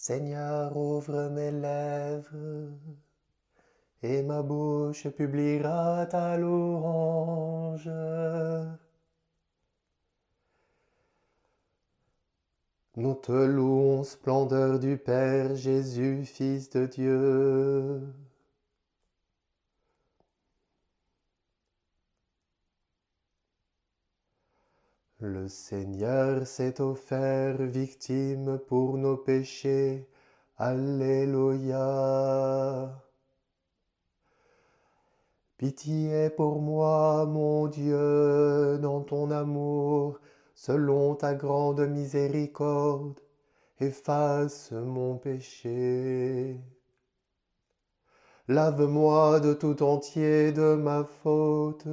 Seigneur, ouvre mes lèvres, et ma bouche publiera ta louange. Nous te louons, splendeur du Père Jésus, Fils de Dieu. Le Seigneur s'est offert victime pour nos péchés. Alléluia. Pitié pour moi, mon Dieu, dans ton amour, selon ta grande miséricorde, efface mon péché. Lave-moi de tout entier de ma faute.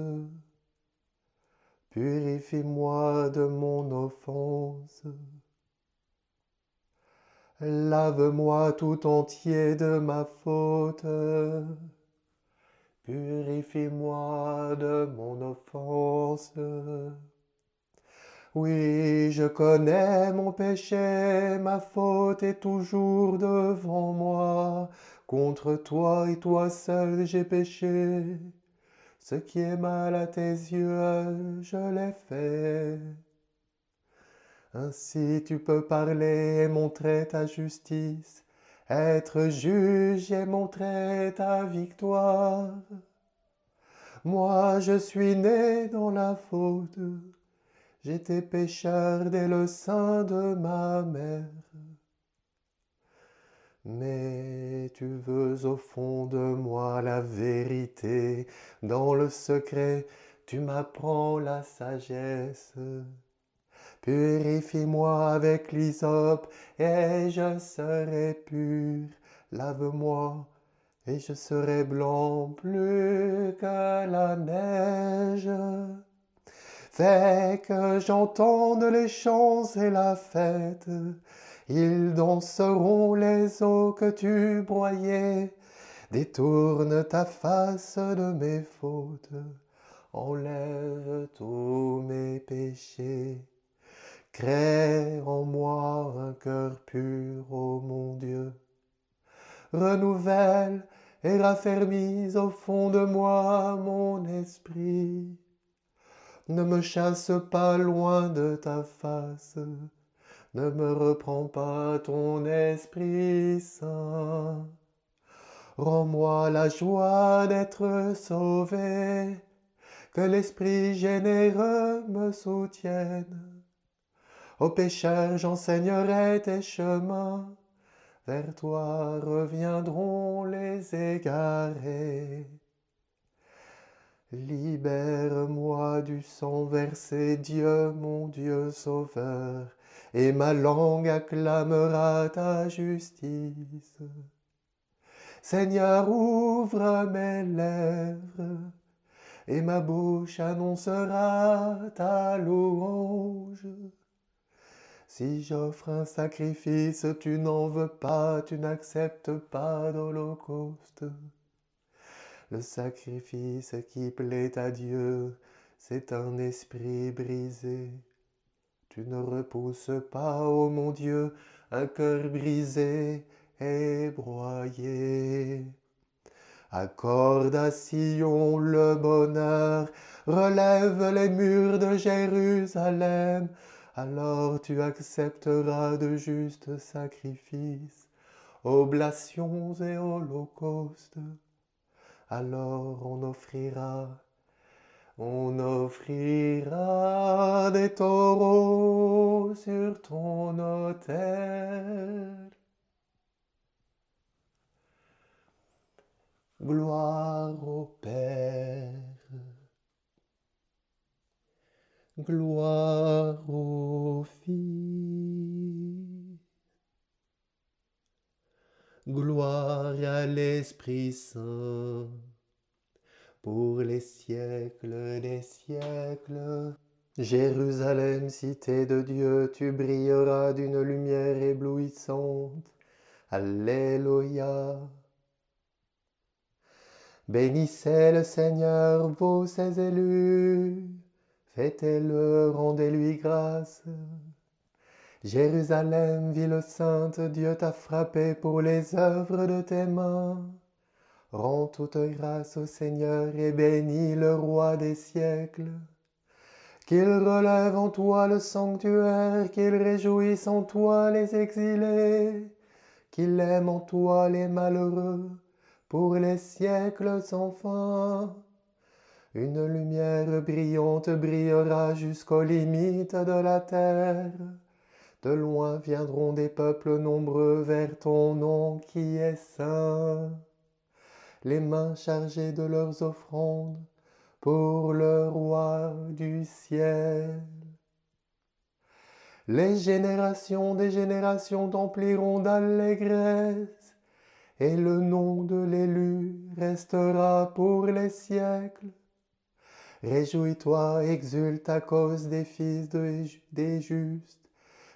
Purifie-moi de mon offense. Lave-moi tout entier de ma faute. Purifie-moi de mon offense. Oui, je connais mon péché, ma faute est toujours devant moi. Contre toi et toi seul j'ai péché. Ce qui est mal à tes yeux, je l'ai fait. Ainsi tu peux parler et montrer ta justice, être juge et montrer ta victoire. Moi je suis né dans la faute, j'étais pécheur dès le sein de ma mère. Mais tu veux au fond de moi la vérité, dans le secret tu m'apprends la sagesse. Purifie-moi avec l'hysope et je serai pur. Lave-moi et je serai blanc plus que la neige. Fais que j'entende les chants et la fête. Ils danseront les eaux que tu broyais. Détourne ta face de mes fautes. Enlève tous mes péchés. Crée en moi un cœur pur, ô mon Dieu. Renouvelle et raffermis au fond de moi mon esprit. Ne me chasse pas loin de ta face, ne me reprends pas ton Esprit Saint. Rends-moi la joie d'être sauvé, que l'Esprit généreux me soutienne. Aux pécheurs j'enseignerai tes chemins, vers toi reviendront les égarés. Libère-moi du sang versé, Dieu mon Dieu sauveur, et ma langue acclamera ta justice. Seigneur, ouvre mes lèvres, et ma bouche annoncera ta louange. Si j'offre un sacrifice, tu n'en veux pas, tu n'acceptes pas d'holocauste. Le sacrifice qui plaît à Dieu, c'est un esprit brisé. Tu ne repousses pas, ô mon Dieu, un cœur brisé et broyé. Accorde à Sion le bonheur, relève les murs de Jérusalem, alors tu accepteras de justes sacrifices, oblations et holocaustes. Alors on offrira des taureaux sur ton autel. Gloire au Père, gloire au Fils, gloire à l'Esprit Saint, pour les siècles des siècles. Jérusalem, cité de Dieu, tu brilleras d'une lumière éblouissante. Alléluia. Bénissez le Seigneur, vous ses élus, fêtez-le, rendez-lui grâce. Jérusalem, ville sainte, Dieu t'a frappé pour les œuvres de tes mains. Rends toute grâce au Seigneur et bénis le roi des siècles. Qu'il relève en toi le sanctuaire, qu'il réjouisse en toi les exilés, qu'il aime en toi les malheureux, pour les siècles sans fin. Une lumière brillante brillera jusqu'aux limites de la terre. De loin viendront des peuples nombreux vers ton nom qui est saint. Les mains chargées de leurs offrandes pour le roi du ciel. Les générations des générations t'empliront d'allégresse, et le nom de l'élu restera pour les siècles. Réjouis-toi, exulte à cause des fils des justes.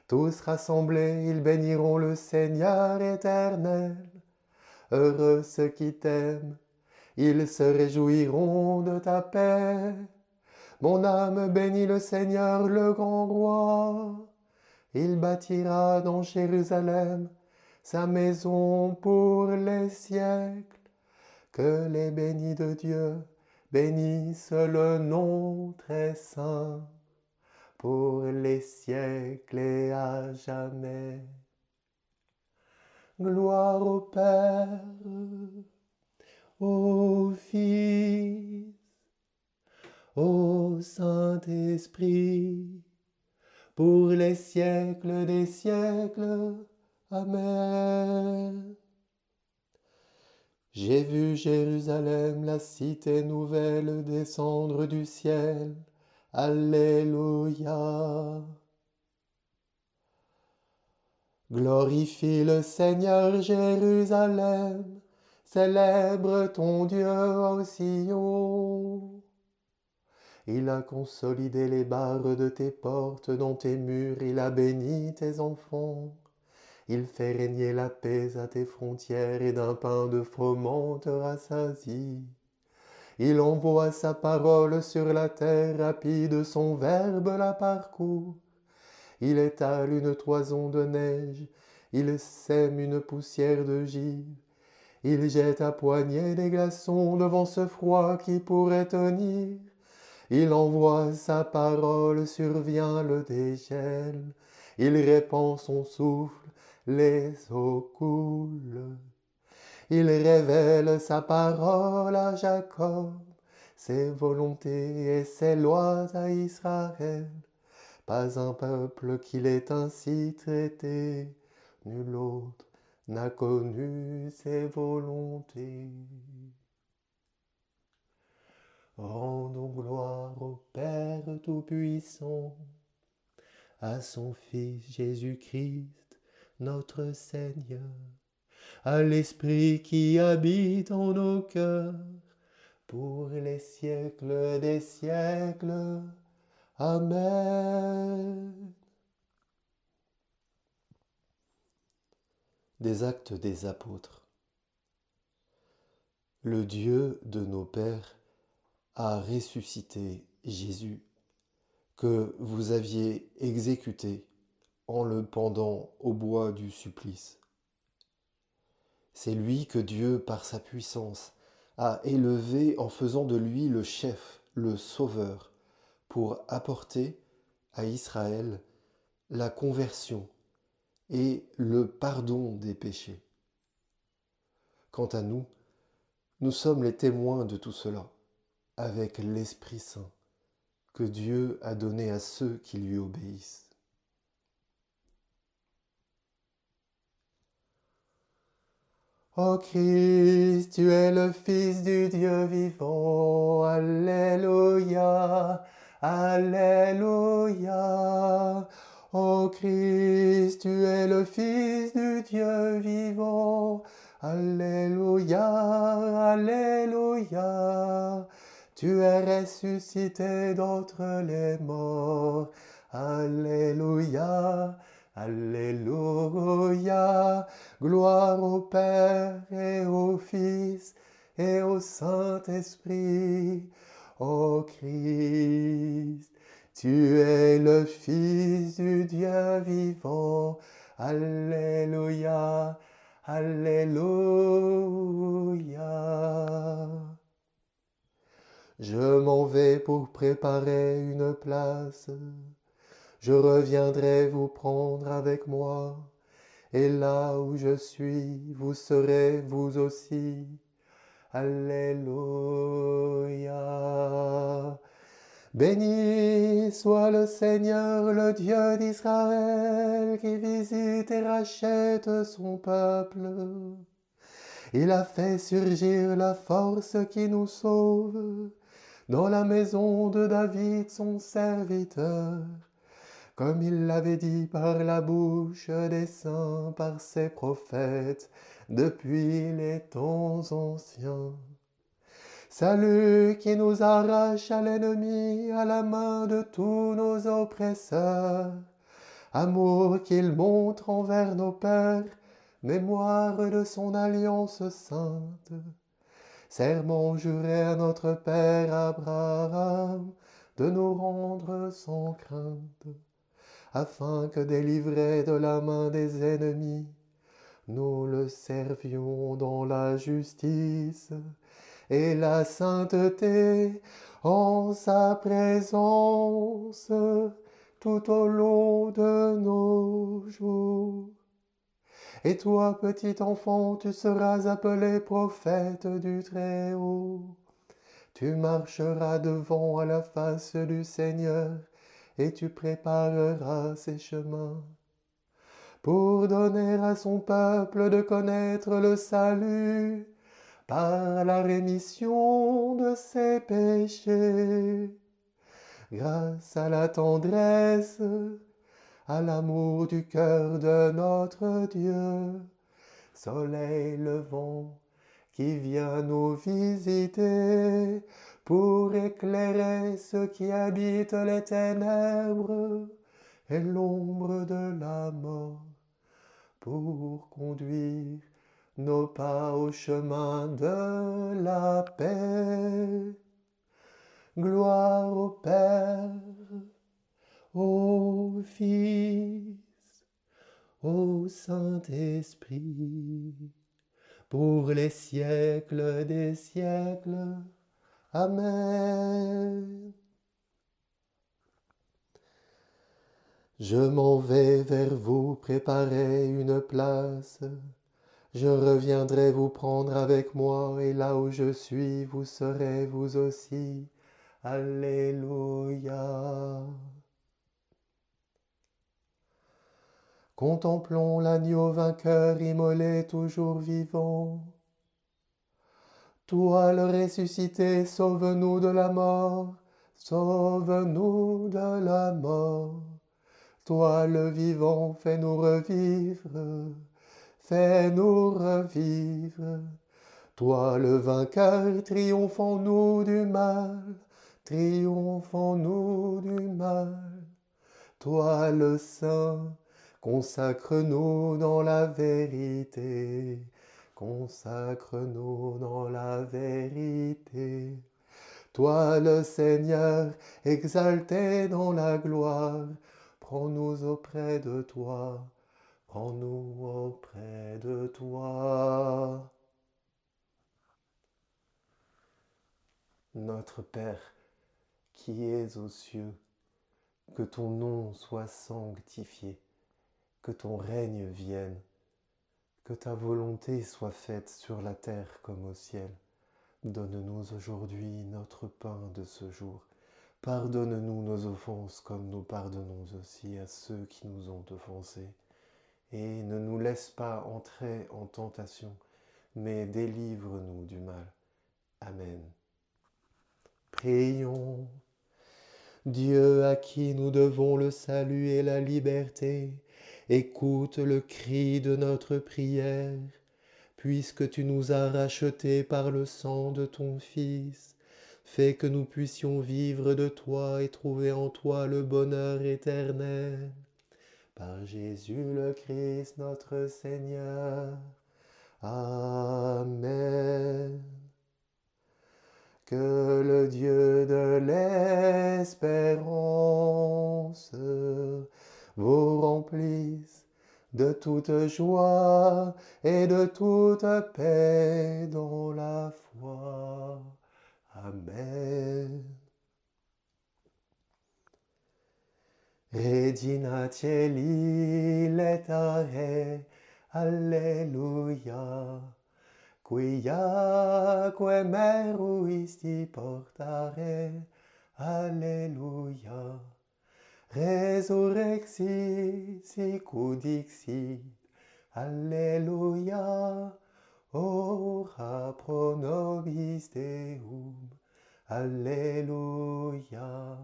Tous rassemblés, ils béniront le Seigneur éternel. Heureux ceux qui t'aiment, ils se réjouiront de ta paix. Mon âme bénit le Seigneur, le grand roi. Il bâtira dans Jérusalem sa maison pour les siècles. Que les bénis de Dieu bénissent le nom très saint pour les siècles et à jamais. Gloire au Père, au Fils, au Saint-Esprit, pour les siècles des siècles. Amen. J'ai vu Jérusalem, la cité nouvelle, descendre du ciel. Alléluia. Glorifie le Seigneur, Jérusalem, célèbre ton Dieu au Sion. Il a consolidé les barres de tes portes, dans tes murs, il a béni tes enfants. Il fait régner la paix à tes frontières, et d'un pain de froment te rassasie. Il envoie sa parole sur la terre, rapide son verbe la parcourt. Il étale une toison de neige, il sème une poussière de givre. Il jette à poignée des glaçons devant ce froid qui pourrait tenir. Il envoie sa parole, survient le dégel. Il répand son souffle, les eaux coulent. Il révèle sa parole à Jacob, ses volontés et ses lois à Israël. Pas un peuple qu'il ait ainsi traité, nul autre n'a connu ses volontés. Rendons gloire au Père Tout-Puissant, à son Fils Jésus-Christ, notre Seigneur, à l'Esprit qui habite en nos cœurs, pour les siècles des siècles. Amen. Des Actes des Apôtres. Le Dieu de nos pères a ressuscité Jésus, que vous aviez exécuté en le pendant au bois du supplice. C'est lui que Dieu, par sa puissance, a élevé en faisant de lui le chef, le sauveur, pour apporter à Israël la conversion et le pardon des péchés. Quant à nous, nous sommes les témoins de tout cela, avec l'Esprit Saint que Dieu a donné à ceux qui lui obéissent. Ô Christ, tu es le Fils du Dieu vivant. Alléluia, Alléluia. Ô Christ, tu es le Fils du Dieu vivant. Alléluia, Alléluia. Tu es ressuscité d'entre les morts. Alléluia, Alléluia. Gloire au Père et au Fils et au Saint-Esprit. Ô Christ, Tu es le Fils du Dieu vivant. Alléluia, Alléluia. Je m'en vais pour préparer une place. Je reviendrai vous prendre avec moi. Et là où je suis, vous serez vous aussi. Alléluia. Béni soit le Seigneur, le Dieu d'Israël, qui visite et rachète son peuple. Il a fait surgir la force qui nous sauve dans la maison de David, son serviteur, comme il l'avait dit par la bouche des saints, par ses prophètes, depuis les temps anciens. Salut qui nous arrache à l'ennemi, à la main de tous nos oppresseurs. Amour qu'il montre envers nos pères, mémoire de son alliance sainte. Serment juré à notre père Abraham, de nous rendre sans crainte, afin que délivrés de la main des ennemis, nous le servions dans la justice et la sainteté en sa présence tout au long de nos jours. Et toi, petit enfant, tu seras appelé prophète du Très-Haut. Tu marcheras devant à la face du Seigneur et tu prépareras ses chemins pour donner à son peuple de connaître le salut par la rémission de ses péchés, grâce à la tendresse, à l'amour du cœur de notre Dieu, soleil levant qui vient nous visiter pour éclairer ceux qui habitent les ténèbres et l'ombre de la mort, pour conduire nos pas au chemin de la paix. Gloire au Père, au Fils, au Saint-Esprit, pour les siècles des siècles. Amen. Je m'en vais vers vous préparer une place. Je reviendrai vous prendre avec moi, et là où je suis, vous serez vous aussi. Alléluia. Contemplons l'agneau vainqueur immolé toujours vivant. Toi le ressuscité, sauve-nous de la mort, sauve-nous de la mort. Toi le vivant, fais-nous revivre, fais-nous revivre. Toi le vainqueur, triomphons-nous du mal, triomphons-nous du mal. Toi le saint, consacre-nous dans la vérité, consacre-nous dans la vérité. Toi le Seigneur, exalté dans la gloire, prends-nous auprès de toi, prends-nous auprès de toi. Notre Père, qui es aux cieux, que ton nom soit sanctifié, que ton règne vienne, que ta volonté soit faite sur la terre comme au ciel. Donne-nous aujourd'hui notre pain de ce jour. Pardonne-nous nos offenses comme nous pardonnons aussi à ceux qui nous ont offensés. Et ne nous laisse pas entrer en tentation, mais délivre-nous du mal. Amen. Prions. Dieu à qui nous devons le salut et la liberté, écoute le cri de notre prière, puisque tu nous as rachetés par le sang de ton Fils. Fais que nous puissions vivre de toi et trouver en toi le bonheur éternel. Par Jésus le Christ notre Seigneur. Amen. que le Dieu de l'espérance vous remplisse de toute joie et de toute paix dans la foi. Amen. Regina Caeli letare, alleluia, quiaque meruisti portare, alleluia. Resurrexit sicut dixit, alleluia, ora pro nobis Deum, alleluia.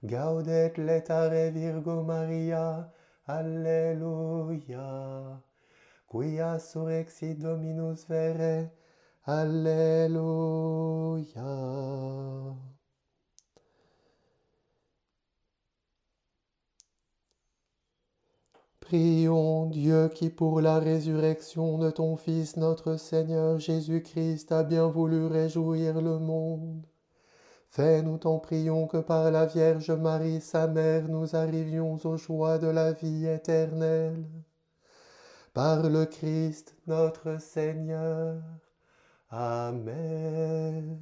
Gaudet letare Virgo Maria, alleluia. Quia surrexit Dominus vere, alléluia. Prions Dieu qui pour la résurrection de ton Fils notre Seigneur Jésus-Christ a bien voulu réjouir le monde. Fais, nous t'en prions, que par la Vierge Marie, sa mère, nous arrivions aux joies de la vie éternelle. Par le Christ notre Seigneur. Amen.